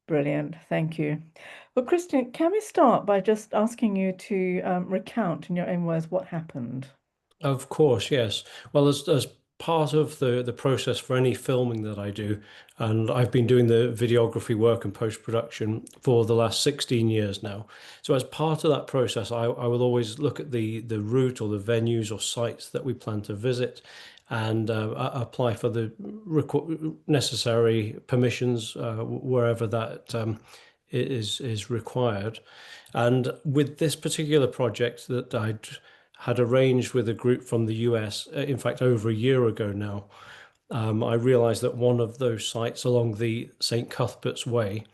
Brilliant. Thank you. Well, Christian, can we start by just asking you to recount in your own words what happened? Of course, yes. Well, as part of the process for any filming that I do, and I've been doing the videography work and post-production for the last 16 years now. So as part of that process, I will always look at the route or the venues or sites that we plan to visit and apply for the necessary permissions wherever that is required. And with this particular project that I'd had arranged with a group from the US, in fact, over a year ago now, I realized that one of those sites along the St. Cuthbert's Way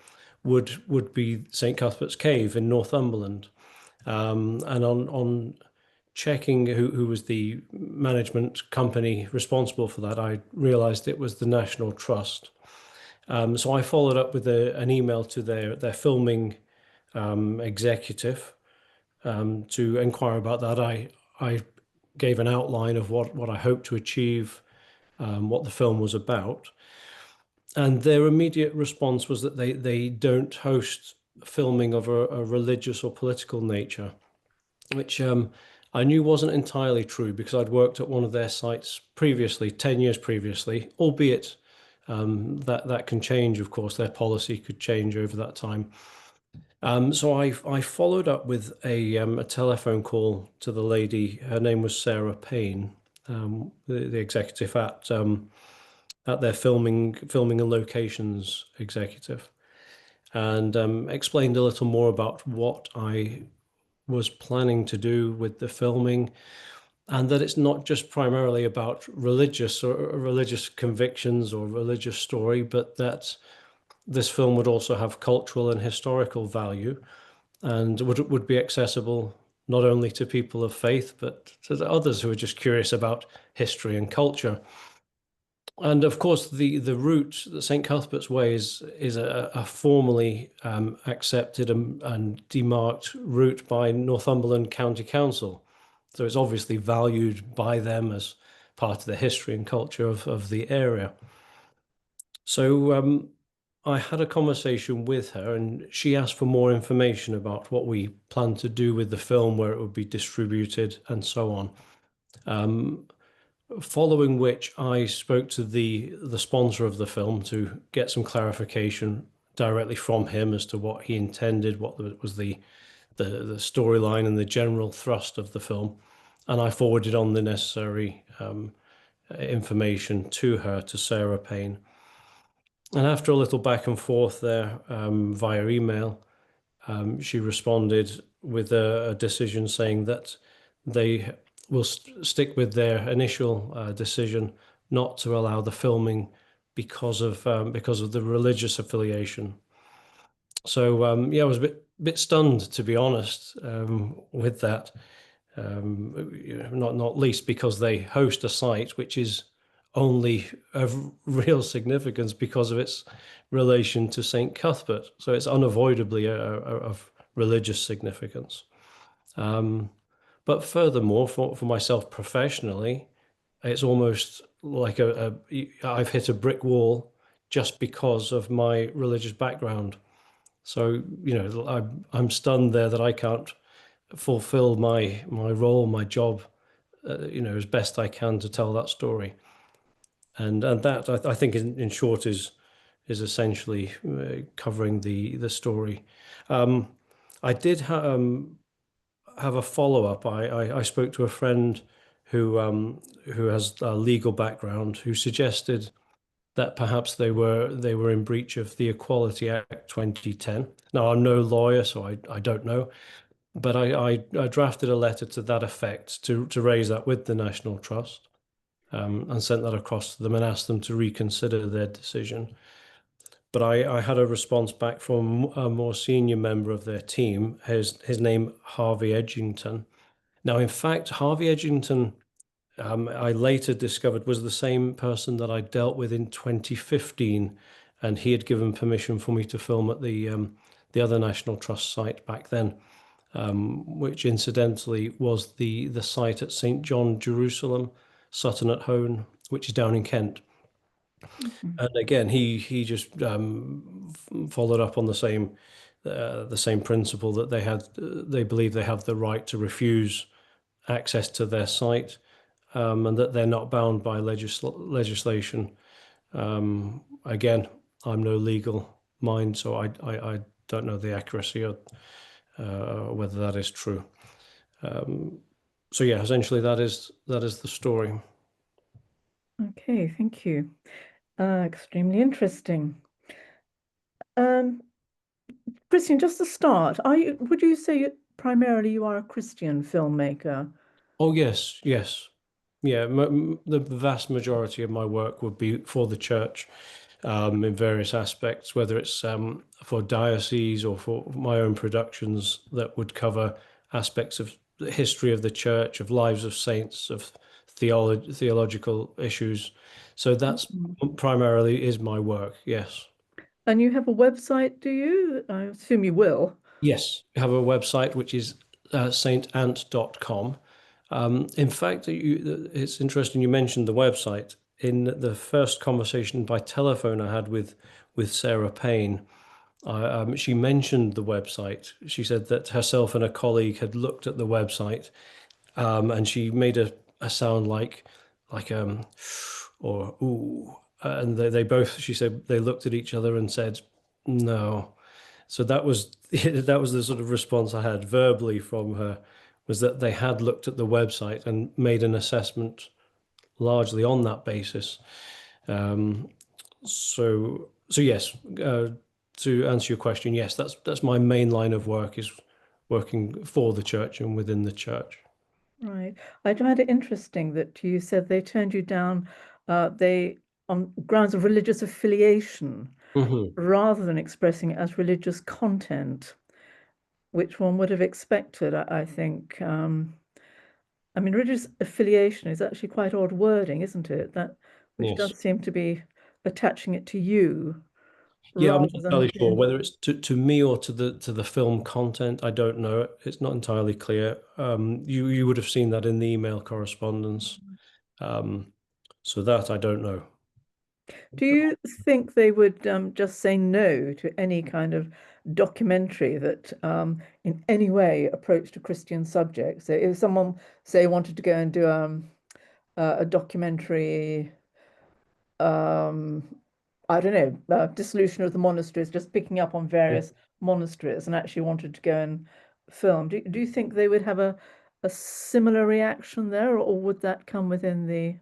would be St. Cuthbert's Cave in Northumberland. And on checking who was the management company responsible for that, I realized it was the National Trust. So I followed up with an email to their filming executive to inquire about that. I gave an outline of what I hoped to achieve, what the film was about, and their immediate response was that they don't host filming of a religious or political nature, which I knew wasn't entirely true because I'd worked at one of their sites previously, 10 years previously, albeit that can change, of course, their policy could change over that time. So I followed up with a telephone call to the lady. Her name was Sarah Payne, the executive at their filming and locations executive, and explained a little more about what I was planning to do with the filming, and that it's not just primarily about religious convictions or religious story, but that this film would also have cultural and historical value and would be accessible not only to people of faith, but to the others who are just curious about history and culture. And of course, the route, the St. Cuthbert's Way, is a formally accepted and demarked route by Northumberland County Council. So it's obviously valued by them as part of the history and culture of the area. So I had a conversation with her, and she asked for more information about what we plan to do with the film, where it would be distributed, and so on. Um, Following which, I spoke to the sponsor of the film to get some clarification directly from him as to what he intended, what was the storyline and the general thrust of the film, and I forwarded on the necessary information to her, to Sarah Payne. And after a little back and forth there via email, she responded with a decision saying that they will stick with their initial decision not to allow the filming because of the religious affiliation. So yeah, I was a bit stunned, to be honest, with that. Not least because they host a site which is only of real significance because of its relation to St. Cuthbert. So it's unavoidably of religious significance. Um, but furthermore, for myself professionally, it's almost like I've hit a brick wall just because of my religious background. So, I'm stunned there that I can't fulfill my role, my job, as best I can to tell that story. And that I think in short is essentially covering the story. Um, I did have a follow up. I spoke to a friend who has a legal background who suggested that perhaps they were in breach of the Equality Act 2010. Now I'm no lawyer, so I don't know, but I drafted a letter to that effect to raise that with the National Trust, and sent that across to them and asked them to reconsider their decision. But I had a response back from a more senior member of their team, his name Harvey Edgington. Now, in fact, Harvey Edgington, I later discovered was the same person that I dealt with in 2015, and he had given permission for me to film at the other National Trust site back then, which incidentally was the site at St. John, Jerusalem, Sutton at Hone, which is down in Kent. Mhm. And again, he just followed up on the same principle that they believe they have the right to refuse access to their site, and that they're not bound by legislation. Again, I'm no legal mind, so I don't know the accuracy of whether that is true. So yeah, essentially that is the story. Okay, thank you. Extremely interesting. Um, Christian, just to start, would you say primarily you are a Christian filmmaker? Oh yes, yes, yeah. The vast majority of my work would be for the church, in various aspects, whether it's for diocese or for my own productions that would cover aspects of the history of the church, of lives of saints, of theological issues. So that's Mhm. primarily is my work. Yes. And you have a website, do you? I assume you will. Yes, we have a website which is saintant.com. In fact, it's interesting you mentioned the website. In the first conversation by telephone I had with Sarah Payne, she mentioned the website. She said that herself and a colleague had looked at the website, and she made a sound like or ooh, and they both. She said they looked at each other and said no. So that was that was the sort of response I had verbally from her, was that they had looked at the website and made an assessment largely on that basis. Um, so yes, to answer your question, yes, that's my main line of work, is working for the church and within the church. Right. I find it interesting that you said they turned you down, they on grounds of religious affiliation Hmm. rather than expressing it as religious content, which one would have expected, I think. I mean, religious affiliation is actually quite odd wording, isn't it? That which Yes. does seem to be attaching it to you Yeah, I'm not rather than entirely sure being. whether it's to me or to the film content. I don't know. It's not entirely clear. You would have seen that in the email correspondence. Um, so that I don't know. Do you think they would just say no to any kind of documentary that in any way approached a Christian subject? So if someone, say, wanted to go and do a documentary, um, I don't know, dissolution of the monasteries, just picking up on Yeah. various monasteries and actually wanted to go and film, do you think they would have a similar reaction there, or would that come within the...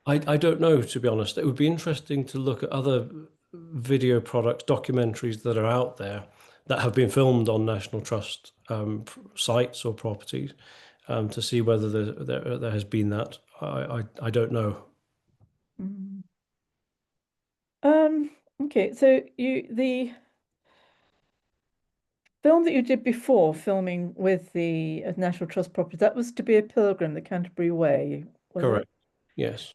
I don't know, to be honest. It would be interesting to look at other video products, documentaries that are out there that have been filmed on National Trust sites or properties, to see whether there has been that. I don't know. Mm. Um, okay, so the film that you did before filming with the National Trust property, that was to be a pilgrim, the Canterbury Way, was it? Correct. Yes.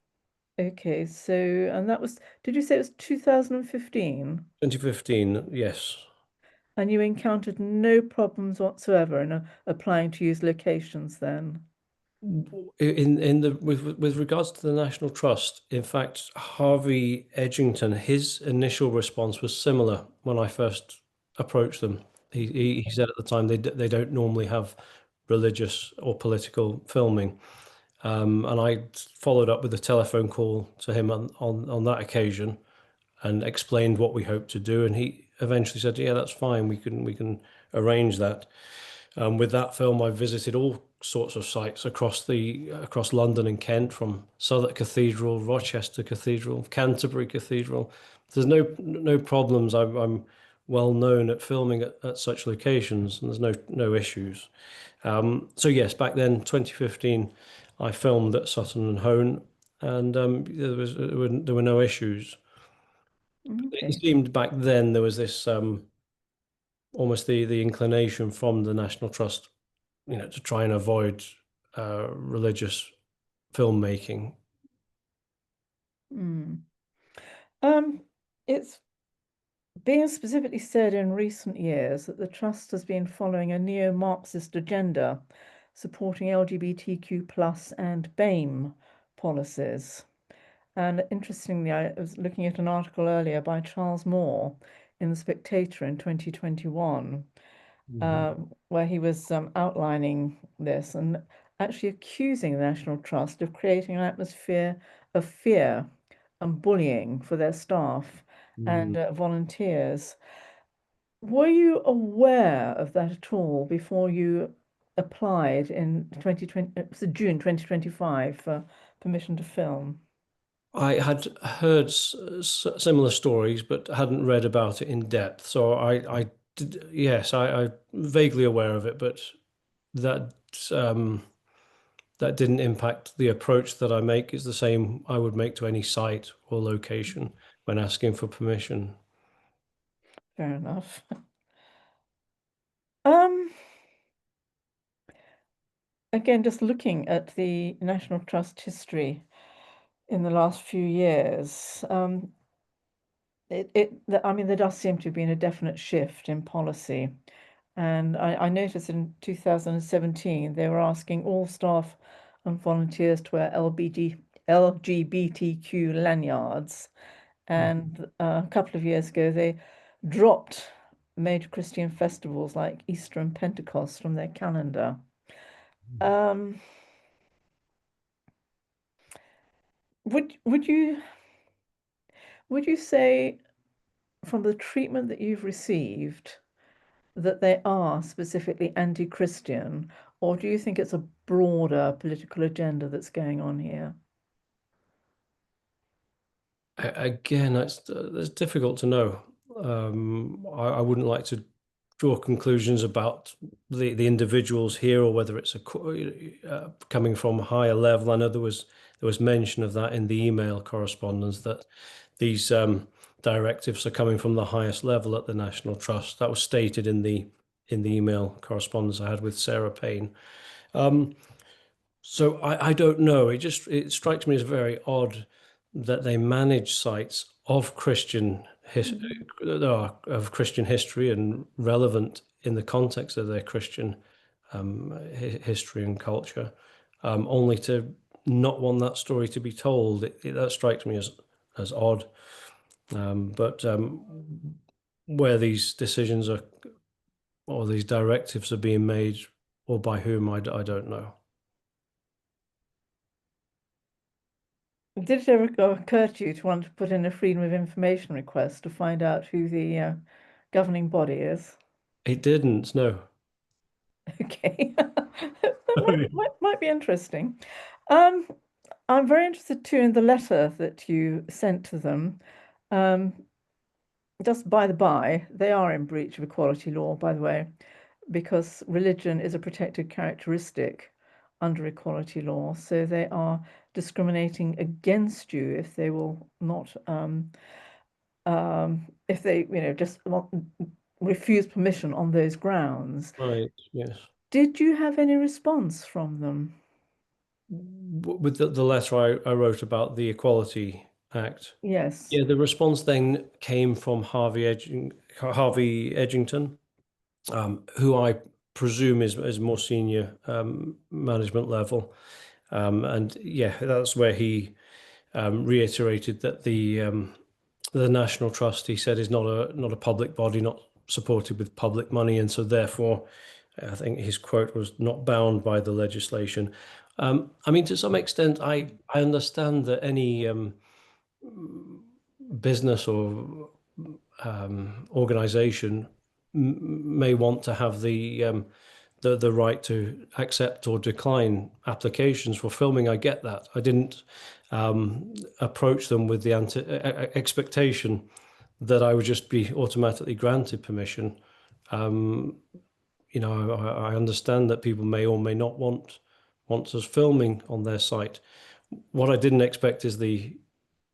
Okay, so, and that was, did you say it was 2015? 2015. Yes. And you encountered no problems whatsoever in applying to use locations then? In the with regards to the National Trust, in fact, Harvey Edgington, his initial response was similar when I first approached them. He said at the time they don't normally have religious or political filming, and I followed up with a telephone call to him on that occasion and explained what we hoped to do, and he eventually said, "Yeah, that's fine. We can arrange that." With that film, I visited all sorts of sites across London and Kent, from Southwark Cathedral, Rochester Cathedral, Canterbury Cathedral. There's no problems. I'm well known at filming at such locations, and there's no issues. So yes, back then, 2015, I filmed at Sutton and Hone, and there were no issues. It Okay. seemed back then there was this almost the inclination from the National Trust, to try and avoid religious filmmaking. Mm. It's being specifically said in recent years that the Trust has been following a neo-Marxist agenda, supporting LGBTQ plus and BAME policies. And interestingly, I was looking at an article earlier by Charles Moore. in The Spectator in 2021, Mhm. where he was outlining this and actually accusing the National Trust of creating an atmosphere of fear and bullying for their staff and Mm. volunteers. Were you aware of that at all before you applied in 2020, it was June 2025 for permission to film? I had heard similar stories, but hadn't read about it in depth. So I did, yes, I vaguely aware of it, but that um, that didn't impact the approach that I make. Is the same I would make to any site or location when asking for permission. Fair enough. Um, Again, just looking at the National Trust history in the last few years, I mean, there does seem to have been a definite shift in policy. And I noticed in 2017, they were asking all staff and volunteers to wear LGBTQ lanyards. And a couple of years ago, they dropped major Christian festivals like Easter and Pentecost from their calendar. Um, would you say from the treatment that you've received that they are specifically anti-Christian, or do you think it's a broader political agenda that's going on here? Again, that's difficult to know. I wouldn't like to draw conclusions about the individuals here or whether it's coming from a higher level. I know there was mention of that in the email correspondence that these directives are coming from the highest level at the National Trust. That was stated in the email correspondence I had with Sarah Payne. Um, so I don't know. It strikes me as very odd that they manage sites of Mhm. Christian history and relevant in the context of their Christian history and culture, only to not want that story to be told. That strikes me as odd. But where these decisions are or these directives are being made or by whom, I don't know. Did it ever occur to you to want to put in a Freedom of Information request to find out who the governing body is? It didn't, no. Okay, that might be interesting. Um, I'm very interested too in the letter that you sent to them. Um, just by the by, they are in breach of equality law, by the way, because religion is a protected characteristic under equality law. So they are discriminating against you if they will not, if they, just refuse permission on those grounds. Right, yes. Did you have any response from them? With the letter I wrote about the Equality Act, Yes. yeah, the response then came from Harvey Edgington, who I presume is more senior management level. And yeah, that's where he reiterated that the National Trust, he said, is not a public body, not supported with public money, and so therefore, I think his quote was not bound by the legislation. I mean, to some extent, I understand that any business or organization may want to have the right to accept or decline applications for filming. I get that. I didn't approach them with the expectation that I would just be automatically granted permission. I understand that people may or may not want us filming on their site. What I didn't expect is the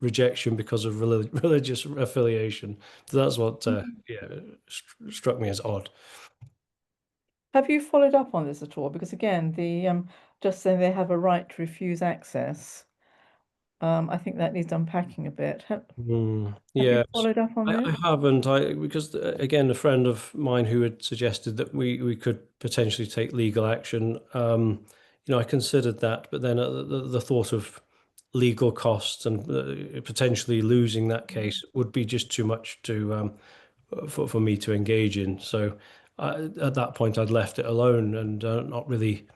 rejection because of religious affiliation. So that's what Mhm. yeah, struck me as odd. Have you followed up on this at all? Because again, the just saying they have a right to refuse access, I think that needs unpacking a bit. Have you Yeah, followed up on I this? haven't. Because again, a friend of mine who had suggested that we could potentially take legal action. I considered that, but then the thought of legal costs and potentially losing that case would be just too much to for me to engage in. So at that point, I'd left it alone and not really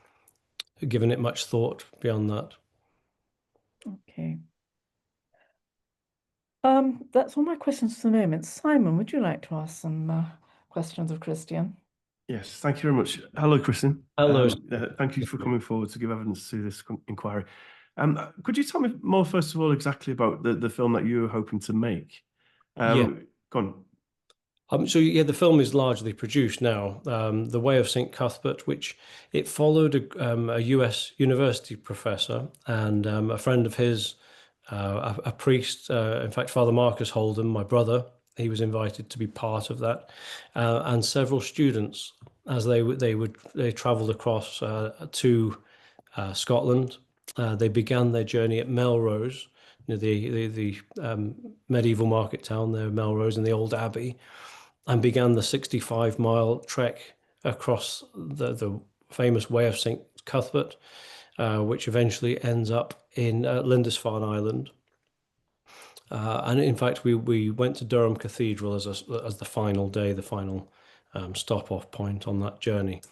given it much thought beyond that. Okay. That's all my questions for the moment. Simon, would you like to ask some questions of Christian? Yes, thank you very much. Hello, Kristen. Hello. Thank you for coming forward to give evidence to this inquiry. Could you tell me more, first of all, exactly about the film that you were hoping to make? Yeah. Go on. So yeah, the film is largely produced now. The Way of St. Cuthbert, which it followed a US university professor and a friend of his, a priest, in fact, Father Marcus Holden, my brother, he was invited to be part of that, and several students as they travelled across to Scotland. They began their journey at Melrose, near the medieval market town there, Melrose, in the old abbey, and began the 65-mile trek across the famous Way of St. Cuthbert, which eventually ends up in Lindisfarne Island. And in fact, we went to Durham Cathedral as the final day, the final stop off point on that journey.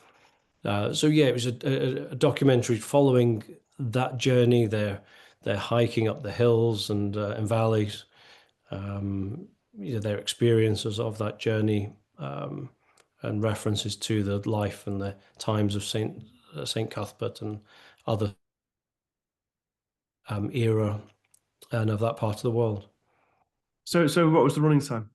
So yeah, it was a documentary following that journey. They're hiking up the hills and valleys, their experiences of that journey, and references to the life and the times of Saint Cuthbert and other era and of that part of the world. So what was the running time?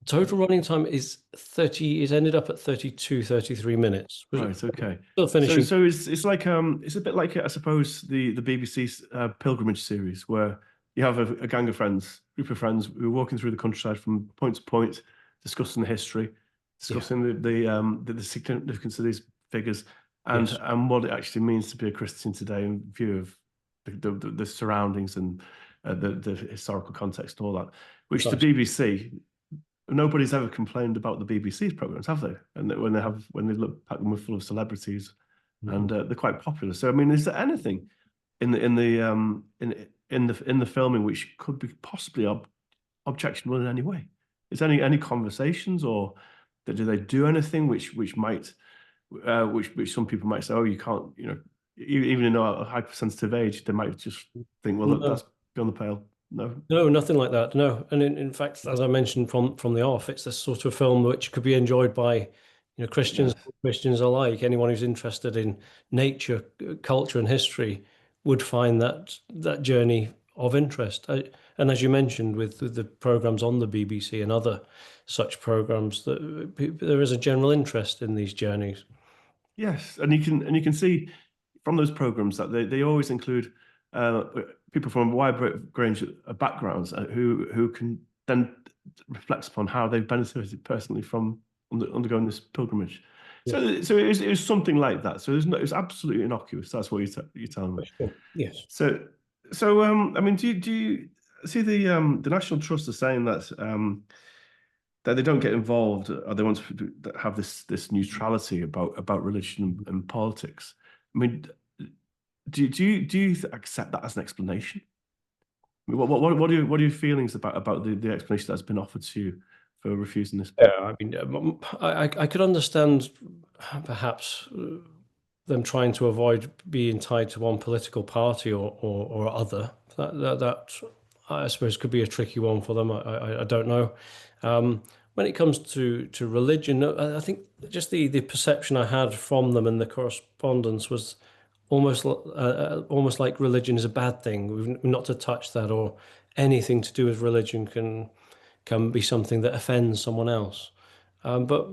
Total running time is 30, is ended up at 32, 33 minutes. Right, okay. Still finishing. So it's like it's a bit like I suppose the BBC's pilgrimage series where you have a gang of friends, group of friends who are walking through the countryside from point to point, discussing the history, discussing the significance of these figures and Yes. and what it actually means to be a Christian today in view of the surroundings and the historical context and all that. Which the BBC, nobody's ever complained about the BBC's programs, have they? And that when they look at them, full of celebrities, and they're quite popular. So I mean, is there anything in the filming which could be possibly objectionable in any way? Is there any conversations, or do they do anything which might which some people might say, oh, you can't, even in a hypersensitive age, they might just think, well, No. that's beyond the pale. No. No, nothing like that. No, and in fact, as I mentioned from the off, it's the sort of film which could be enjoyed by, Christians, Yes. Christians alike. Anyone who's interested in nature, culture, and history would find that journey of interest. And as you mentioned, with the programs on the BBC and other such programs, that there is a general interest in these journeys. Yes, and you can see from those programs that they always include uh, people from a wide range of backgrounds who can then reflect upon how they've benefited personally from undergoing this pilgrimage. Yeah, So it was something like that. So it's absolutely innocuous. That's what you're telling for me. sure. Yes. So I mean, do you see the National Trust is saying that they don't get involved, or they want to have this neutrality about religion and politics. I mean, do you accept that as an explanation? I mean, what are your feelings about the explanation that's been offered to you for refusing this? Yeah, I mean, I could understand perhaps them trying to avoid being tied to one political party or other. That I suppose could be a tricky one for them. I don't know. When it comes to religion, I think just the perception I had from them and the correspondence was almost like religion is a bad thing. We've not to touch that, or anything to do with religion can be something that offends someone else. But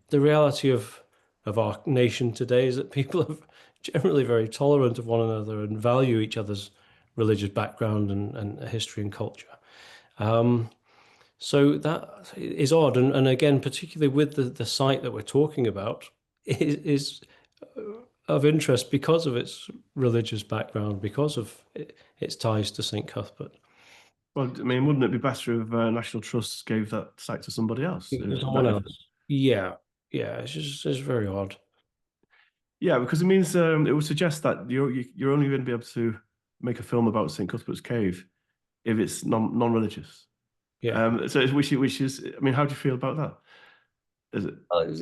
the reality of our nation today is that people are generally very tolerant of one another and value each other's religious background and history and culture. So that is odd. And again, particularly with the site that we're talking about, is of interest because of its religious background, because of its ties to St. Cuthbert. Well, I mean, wouldn't it be better if National Trust gave that site to somebody else? Someone else. Yeah. Yeah. It's very odd. Yeah, because it means it would suggest that you're only going to be able to make a film about St. Cuthbert's Cave if it's non-religious. Yeah. So which is, I mean, how do you feel about that? Is it?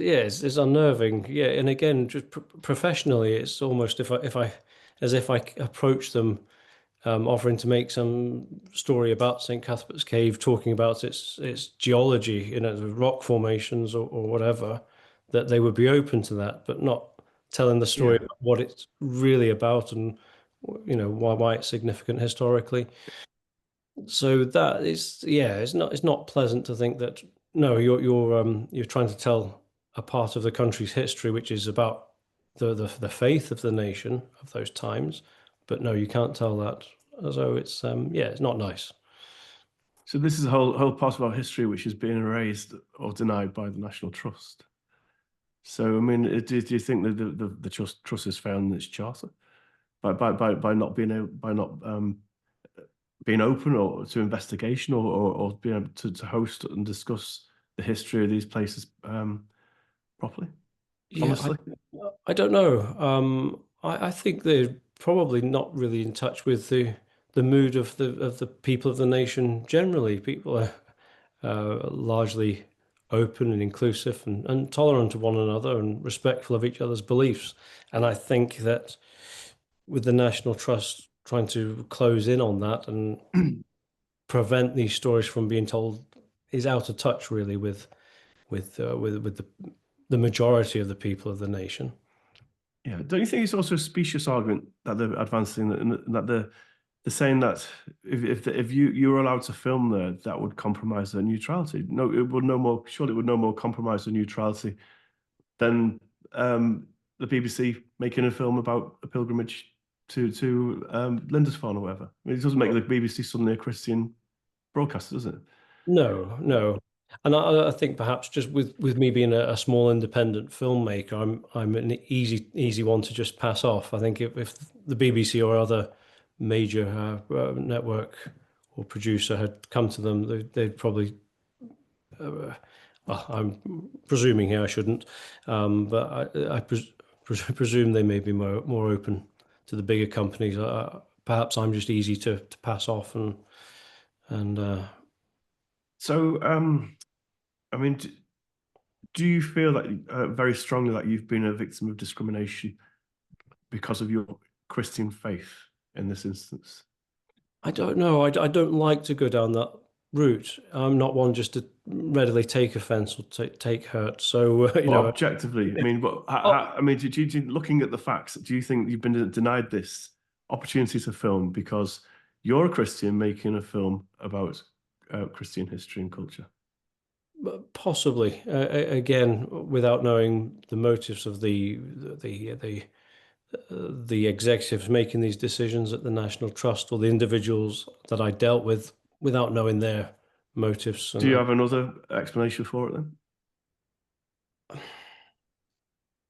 Yeah, it's unnerving. Yeah, and again, just professionally, it's almost as if I approach them, offering to make some story about St. Cuthbert's Cave, talking about its geology, the rock formations or whatever, that they would be open to that, but not telling the story Yeah. about what it's really about and why it's significant historically. So that is, yeah, it's not pleasant to think that no, you're trying to tell a part of the country's history which is about the faith of the nation of those times, but no, you can't tell that. So it's yeah, it's not nice. So this is a whole part of our history which is being erased or denied by the National Trust. So I mean, do you think that the trust has found its charter by not being able, by not being open or to investigation or being able to host and discuss the history of these places properly, Yeah, honestly? I don't know. I think they're probably not really in touch with the mood of the people of the nation generally. People are largely open and inclusive and tolerant of one another and respectful of each other's beliefs. And I think that with the National Trust trying to close in on that and prevent these stories from being told is out of touch really with the majority of the people of the nation. Yeah, don't you think it's also a specious argument that they're advancing that they're saying that if you were allowed to film there, that would compromise their neutrality? No, it would no more. Surely it would no more compromise the neutrality than the BBC making a film about a pilgrimage to Lindisfarne or whatever. I mean, it doesn't make the BBC suddenly a Christian broadcaster, does it? No, no. And I think perhaps just with me being a small independent filmmaker, I'm an easy one to just pass off. I think if the BBC or other major network or producer had come to them, they'd probably well, I'm presuming here I shouldn't, but presume they may be more open to the bigger companies. Perhaps I'm just easy to pass off and So, I mean, do you feel that very strongly that you've been a victim of discrimination because of your Christian faith in this instance? I don't know. I don't like to go down that route. I'm not one just to readily take offence or take hurt. So But objectively, I mean, but Oh, I mean, looking at the facts, do you think you've been denied this opportunity to film because you're a Christian making a film about Christian history and culture? possibly. Again, without knowing the motives of the executives making these decisions at the National Trust or the individuals that I dealt with, without knowing their motives. Do you have another explanation for it then?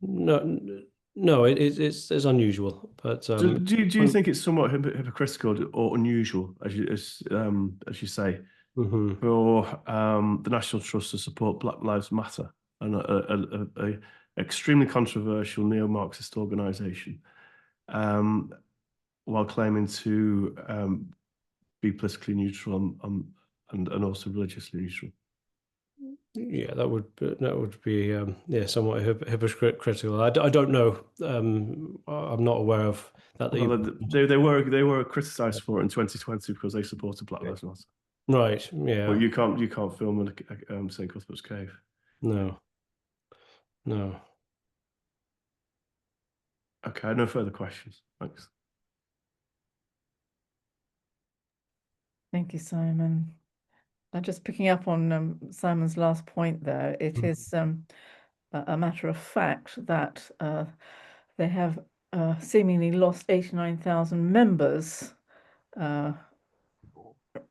No, no, it's unusual, but Do you think it's somewhat hypocritical or unusual, as you say, mhm. for the National Trust to support Black Lives Matter and a extremely controversial neo-Marxist organisation, um, while claiming to be politically neutral and also religiously neutral? Yeah, that would be yeah, somewhat hypocritical. I don't know. I'm not aware of that. That you Well, they were criticised for it in 2020 because they supported Black Lives Matter. right? But Yeah, you can't film in St Cuthbert's Cave. no, no. Okay, no further questions. Thanks. Thank you, Simon. Just picking up on Simon's last point there, it is a matter of fact that they have seemingly lost 89,000 members uh,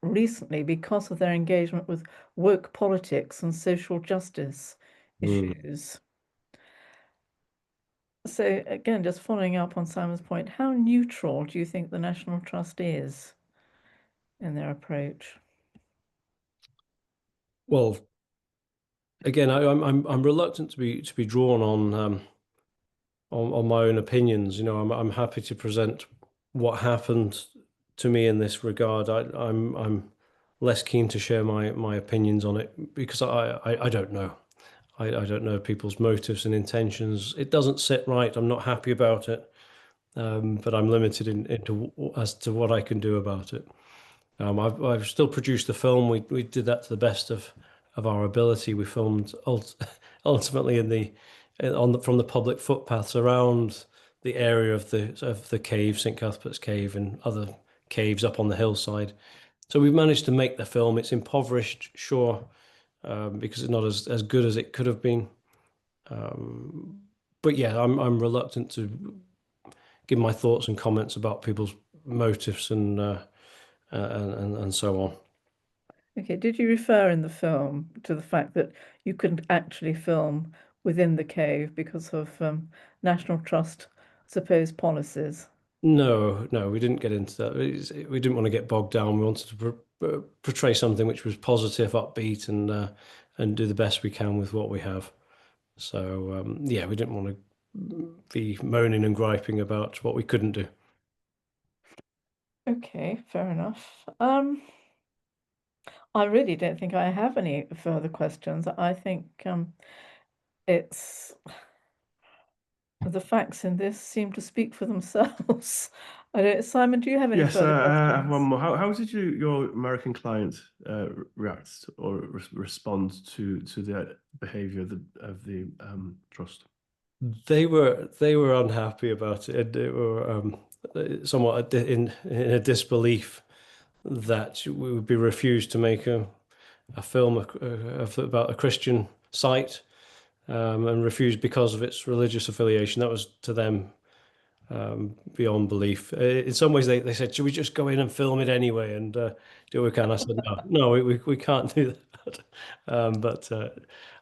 recently because of their engagement with woke politics and social justice Mm. issues. So again, just following up on Simon's point, how neutral do you think the National Trust is in their approach? Well, again, I'm reluctant to be drawn on my own opinions. I'm happy to present what happened to me in this regard. I'm less keen to share my opinions on it because I don't know. I don't know people's motives and intentions. It doesn't sit right. I'm not happy about it, but I'm limited as to what I can do about it. I've still produced the film. We did that to the best of our ability. We filmed ultimately from the public footpaths around the area of the cave, St. Cuthbert's Cave, and other caves up on the hillside. So we've managed to make the film. It's impoverished, sure, because it's not as good as it could have been. But yeah, I'm reluctant to give my thoughts and comments about people's motives and so on. Okay, did you refer in the film to the fact that you couldn't actually film within the cave because of National Trust supposed policies? No, no, we didn't get into that. We didn't want to get bogged down. We wanted to portray something which was positive, upbeat, and do the best we can with what we have. So yeah, we didn't want to be moaning and griping about what we couldn't do. Okay, fair enough. I really don't think I have any further questions. I think it's the facts in this seem to speak for themselves. I don't, Simon, do you have any Yes, further I have one questions? more. How did your American client react or respond to the behavior of the trust? They were unhappy about it. They were somewhat in a disbelief that we would be refused to make a film about a Christian site, and refused because of its religious affiliation. That was to them beyond belief. In some ways, they said, "Should we just go in and film it anyway and do what we can?" I said, "No, no, we can't do that." But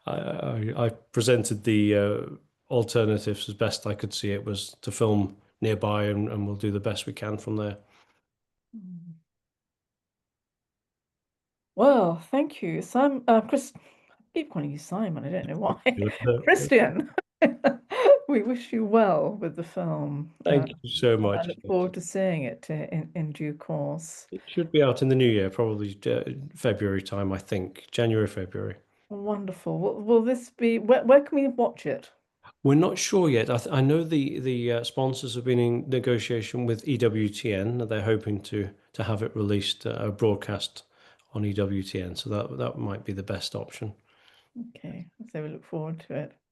I presented the alternatives as best I could see. It was to film nearby, and we'll do the best we can from there. Mm. Well, thank you, Simon. Chris, I keep calling you Simon. I don't know why. Christian, we wish you well with the film. Thank you so I much. look forward to seeing it in due course. It should be out in the new year, probably February time, I think, January, February. Wonderful. Will this be, where can we watch it? We're not sure yet. I know the sponsors have been in negotiation with EWTN. They're hoping to have it released, broadcast on EWTN. So that might be the best option. Okay, so we look forward to it.